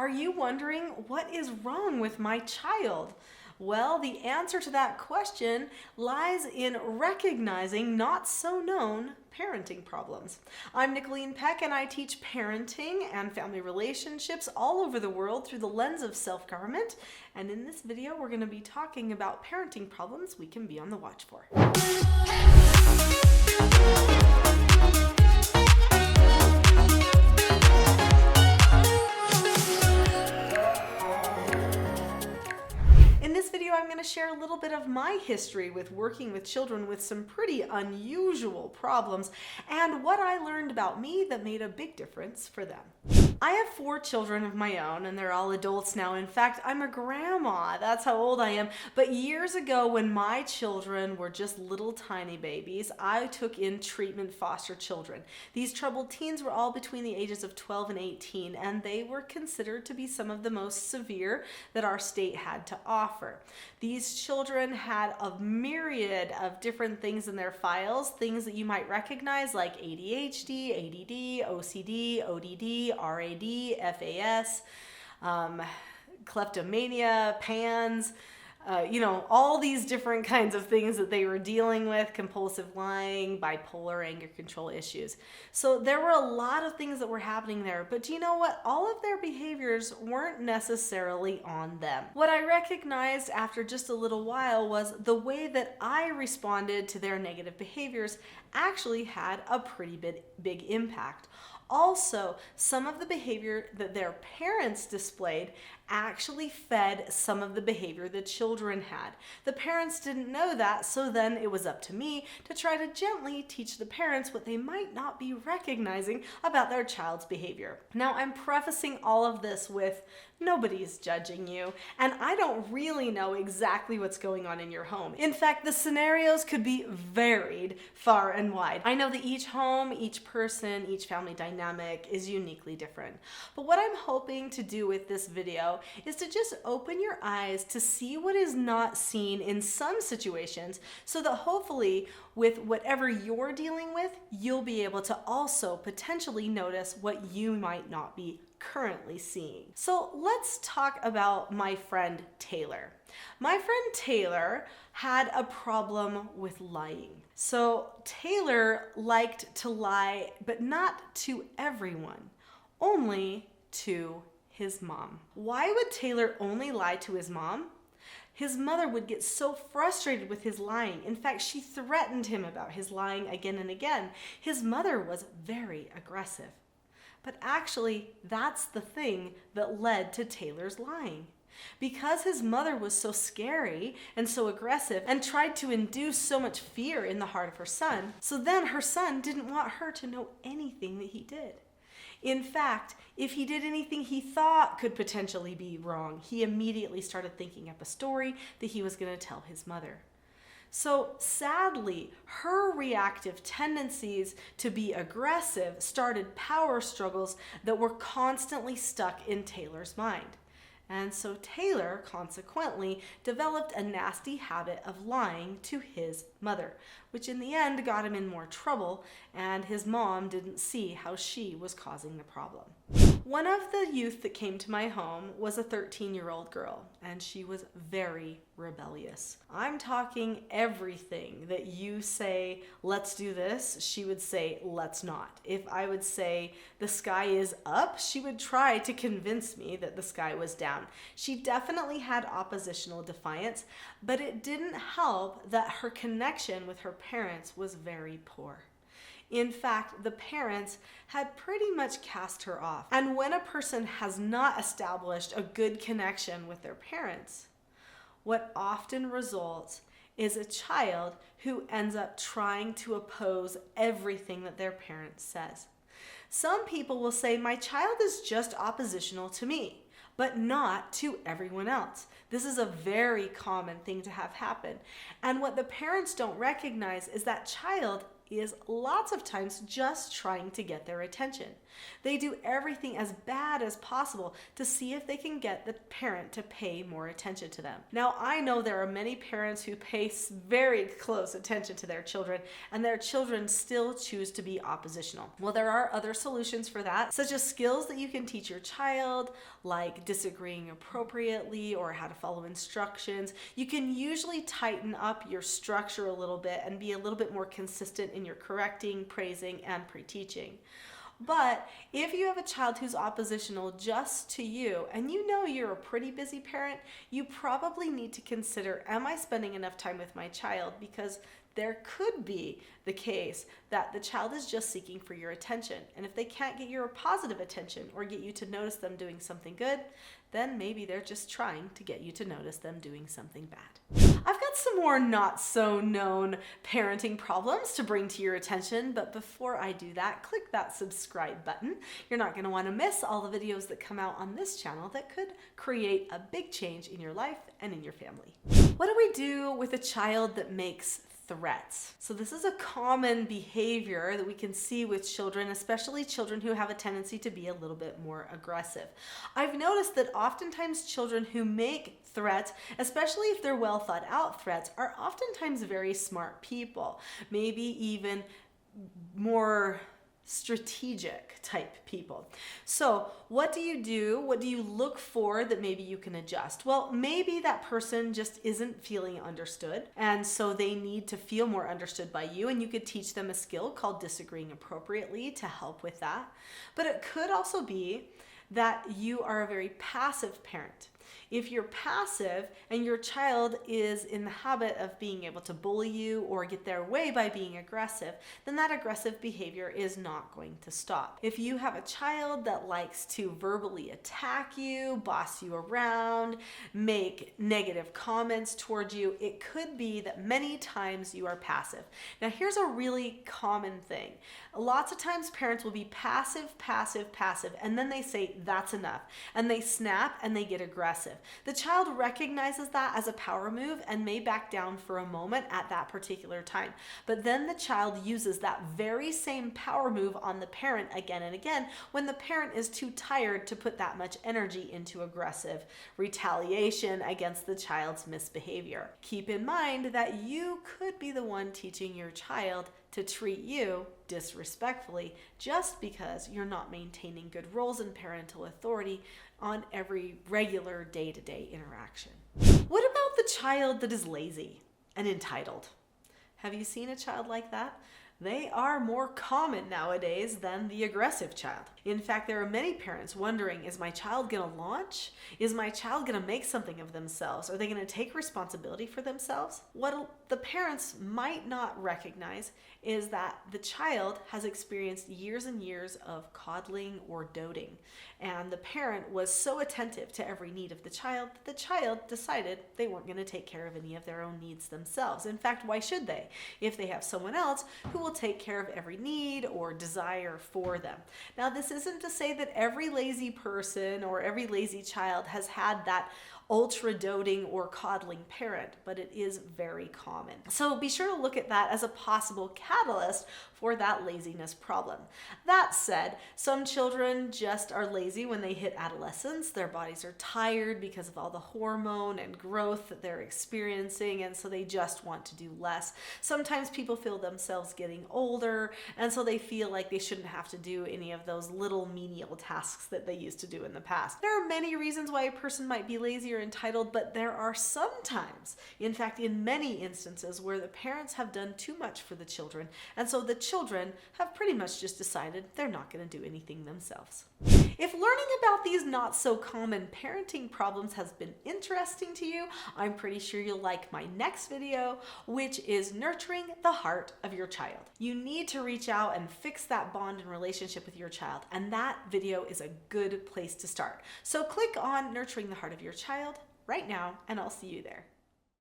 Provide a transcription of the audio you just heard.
Are you wondering what is wrong with my child? Well, the answer to that question lies in recognizing not so known parenting problems. I'm Nicholeen Peck, and I teach parenting and family relationships all over the world through the lens of self-government. And in this video, we're going to be talking about parenting problems we can be on the watch for. In this video, I'm going to share a little bit of my history with working with children with some pretty unusual problems and what I learned about me that made a big difference for them. I have 4 children of my own, and they're all adults now. In fact, I'm a grandma. That's how old I am. But years ago, when my children were just little tiny babies, I took in treatment foster children. These troubled teens were all between the ages of 12 and 18, and they were considered to be some of the most severe that our state had to offer. These children had a myriad of different things in their files, things that you might recognize like ADHD, ADD, OCD, ODD, RAD, FAS, kleptomania, PANS, all these different kinds of things that they were dealing with, compulsive lying, bipolar, anger control issues. So there were a lot of things that were happening there, but do you know what? All of their behaviors weren't necessarily on them. What I recognized after just a little while was the way that I responded to their negative behaviors actually had a pretty big impact. Also, some of the behavior that their parents displayed actually fed some of the behavior the children had. The parents didn't know that, so then it was up to me to try to gently teach the parents what they might not be recognizing about their child's behavior. Now, I'm prefacing all of this with nobody's judging you, and I don't really know exactly what's going on in your home. In fact, the scenarios could be varied far and wide. I know that each home, each person, each family dynamic is uniquely different. But what I'm hoping to do with this video is to just open your eyes to see what is not seen in some situations, so that hopefully with whatever you're dealing with, you'll be able to also potentially notice what you might not be currently seeing. So let's talk about my friend Taylor. My friend Taylor had a problem with lying. So Taylor liked to lie, but not to everyone, only to his mom. Why would Taylor only lie to his mom? His mother would get so frustrated with his lying. In fact, she threatened him about his lying again and again. His mother was very aggressive. But actually, that's the thing that led to Taylor's lying. Because his mother was so scary and so aggressive and tried to induce so much fear in the heart of her son, so then her son didn't want her to know anything that he did. In fact, if he did anything he thought could potentially be wrong, he immediately started thinking up a story that he was going to tell his mother. So sadly, her reactive tendencies to be aggressive started power struggles that were constantly stuck in Taylor's mind. And so Taylor, consequently, developed a nasty habit of lying to his mother, which in the end got him in more trouble, and his mom didn't see how she was causing the problem. One of the youth that came to my home was a 13-year-old girl, and she was very rebellious. I'm talking everything that you say, let's do this, she would say, let's not. If I would say, the sky is up, she would try to convince me that the sky was down. She definitely had oppositional defiance, but it didn't help that her connection with her parents was very poor. In fact, the parents had pretty much cast her off. And when a person has not established a good connection with their parents, what often results is a child who ends up trying to oppose everything that their parent says. Some people will say, my child is just oppositional to me, but not to everyone else. This is a very common thing to have happen. And what the parents don't recognize is that child is lots of times just trying to get their attention. They do everything as bad as possible to see if they can get the parent to pay more attention to them. Now, I know there are many parents who pay very close attention to their children, and their children still choose to be oppositional. Well, there are other solutions for that, such as skills that you can teach your child, like disagreeing appropriately or how to follow instructions. You can usually tighten up your structure a little bit and be a little bit more consistent in your correcting, praising, and pre-teaching. But if you have a child who's oppositional just to you, and you know you're a pretty busy parent, you probably need to consider, am I spending enough time with my child? Because there could be the case that the child is just seeking for your attention. And if they can't get your positive attention or get you to notice them doing something good, then maybe they're just trying to get you to notice them doing something bad. I've got some more not so known parenting problems to bring to your attention, but before I do that, click that subscribe button. You're not going to want to miss all the videos that come out on this channel that could create a big change in your life and in your family. What do we do with a child that makes threats? So this is a common behavior that we can see with children, especially children who have a tendency to be a little bit more aggressive. I've noticed that oftentimes children who make threats, especially if they're well thought out threats, are oftentimes very smart people, maybe even more strategic type people. So what do you do? What do you look for that maybe you can adjust? Well, maybe that person just isn't feeling understood, and so they need to feel more understood by you, and you could teach them a skill called disagreeing appropriately to help with that. But it could also be that you are a very passive parent. If you're passive and your child is in the habit of being able to bully you or get their way by being aggressive, then that aggressive behavior is not going to stop. If you have a child that likes to verbally attack you, boss you around, make negative comments towards you, it could be that many times you are passive. Now, here's a really common thing. Lots of times parents will be passive, passive, passive, and then they say, that's enough. And they snap and they get aggressive. The child recognizes that as a power move and may back down for a moment at that particular time. But then the child uses that very same power move on the parent again and again when the parent is too tired to put that much energy into aggressive retaliation against the child's misbehavior. Keep in mind that you could be the one teaching your child to treat you disrespectfully just because you're not maintaining good roles in parental authority on every regular day-to-day interaction. What about the child that is lazy and entitled? Have you seen a child like that? They are more common nowadays than the aggressive child. In fact, there are many parents wondering, is my child going to launch? Is my child going to make something of themselves? Are they going to take responsibility for themselves? What the parents might not recognize is that the child has experienced years and years of coddling or doting. And the parent was so attentive to every need of the child that the child decided they weren't going to take care of any of their own needs themselves. In fact, why should they? If they have someone else who will take care of every need or desire for them. Now, this isn't to say that every lazy person or every lazy child has had that ultra doting or coddling parent, but it is very common. So be sure to look at that as a possible catalyst for that laziness problem. That said, some children just are lazy when they hit adolescence. Their bodies are tired because of all the hormone and growth that they're experiencing, and so they just want to do less. Sometimes people feel themselves getting older, and so they feel like they shouldn't have to do any of those little menial tasks that they used to do in the past. There are many reasons why a person might be lazy or entitled, but there are sometimes, in fact, in many instances, where the parents have done too much for the children, and so the children have pretty much just decided they're not going to do anything themselves. If learning about these not so common parenting problems has been interesting to you, I'm pretty sure you'll like my next video, which is nurturing the heart of your child. You need to reach out and fix that bond and relationship with your child, and that video is a good place to start. So click on nurturing the heart of your child right now, and I'll see you there.